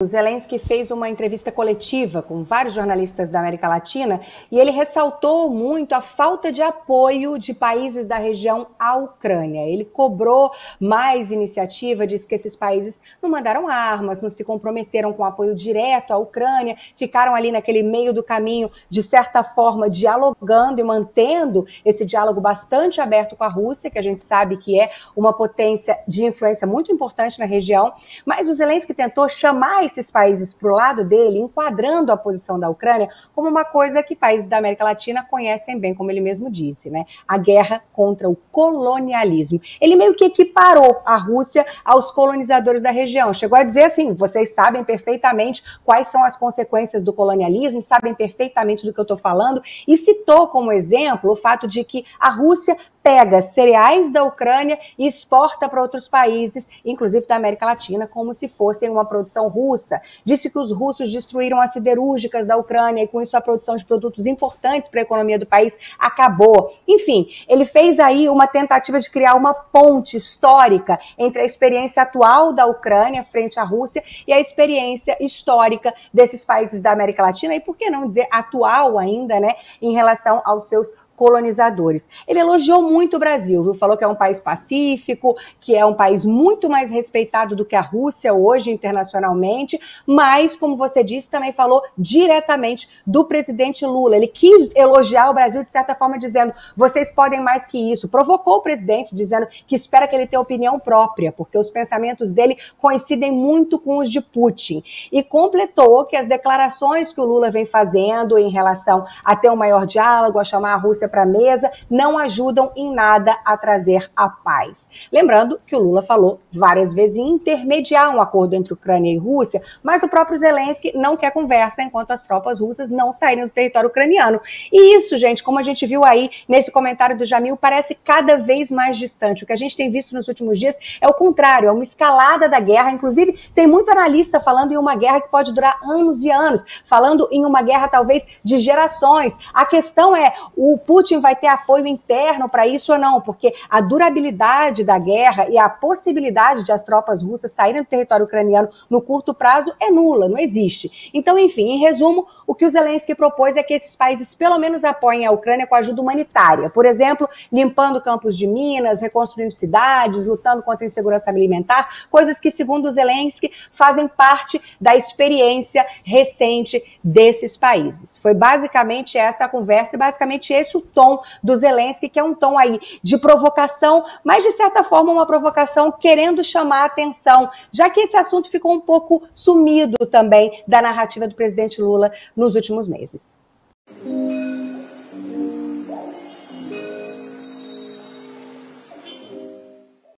O Zelensky fez uma entrevista coletiva com vários jornalistas da América Latina e ele ressaltou muito a falta de apoio de países da região à Ucrânia. Ele cobrou mais iniciativa, disse que esses países não mandaram armas, não se comprometeram com apoio direto à Ucrânia, ficaram ali naquele meio do caminho, de certa forma, dialogando e mantendo esse diálogo bastante aberto com a Rússia, que a gente sabe que é uma potência de influência muito importante na região, mas o Zelensky tentou chamar esses países para o lado dele, enquadrando a posição da Ucrânia como uma coisa que países da América Latina conhecem bem, como ele mesmo disse, né? A guerra contra o colonialismo. Ele meio que equiparou a Rússia aos colonizadores da região. Chegou a dizer assim, vocês sabem perfeitamente quais são as consequências do colonialismo, sabem perfeitamente do que eu estou falando, e citou como exemplo o fato de que a Rússia pega cereais da Ucrânia e exporta para outros países, inclusive da América Latina, como se fossem uma produção russa. Disse que os russos destruíram as siderúrgicas da Ucrânia e com isso a produção de produtos importantes para a economia do país acabou. Enfim, ele fez aí uma tentativa de criar uma ponte histórica entre a experiência atual da Ucrânia frente à Rússia e a experiência histórica desses países da América Latina e, por que não dizer, atual ainda, né, em relação aos seus colonizadores. Ele elogiou muito o Brasil, viu? Falou que é um país pacífico, que é um país muito mais respeitado do que a Rússia hoje internacionalmente, mas, como você disse, também falou diretamente do presidente Lula. Ele quis elogiar o Brasil de certa forma dizendo, vocês podem mais que isso. Provocou o presidente dizendo que espera que ele tenha opinião própria, porque os pensamentos dele coincidem muito com os de Putin. E completou que as declarações que o Lula vem fazendo em relação a ter um maior diálogo, a chamar a Rússia para a mesa, não ajudam em nada a trazer a paz. Lembrando que o Lula falou várias vezes em intermediar um acordo entre Ucrânia e Rússia, mas o próprio Zelensky não quer conversa enquanto as tropas russas não saírem do território ucraniano. E isso, gente, como a gente viu aí nesse comentário do Jamil, parece cada vez mais distante. O que a gente tem visto nos últimos dias é o contrário, é uma escalada da guerra. Inclusive, tem muito analista falando em uma guerra que pode durar anos e anos, falando em uma guerra talvez de gerações. A questão é, o Putin vai ter apoio interno para isso ou não? Porque a durabilidade da guerra e a possibilidade de as tropas russas saírem do território ucraniano no curto prazo é nula, não existe. Então, enfim, em resumo, o que o Zelensky propôs é que esses países pelo menos apoiem a Ucrânia com ajuda humanitária. Por exemplo, limpando campos de minas, reconstruindo cidades, lutando contra a insegurança alimentar, coisas que, segundo o Zelensky, fazem parte da experiência recente desses países. Foi basicamente essa a conversa e basicamente esse o tom do Zelensky, que é um tom aí de provocação, mas de certa forma uma provocação querendo chamar a atenção, já que esse assunto ficou um pouco sumido também da narrativa do presidente Lula nos últimos meses.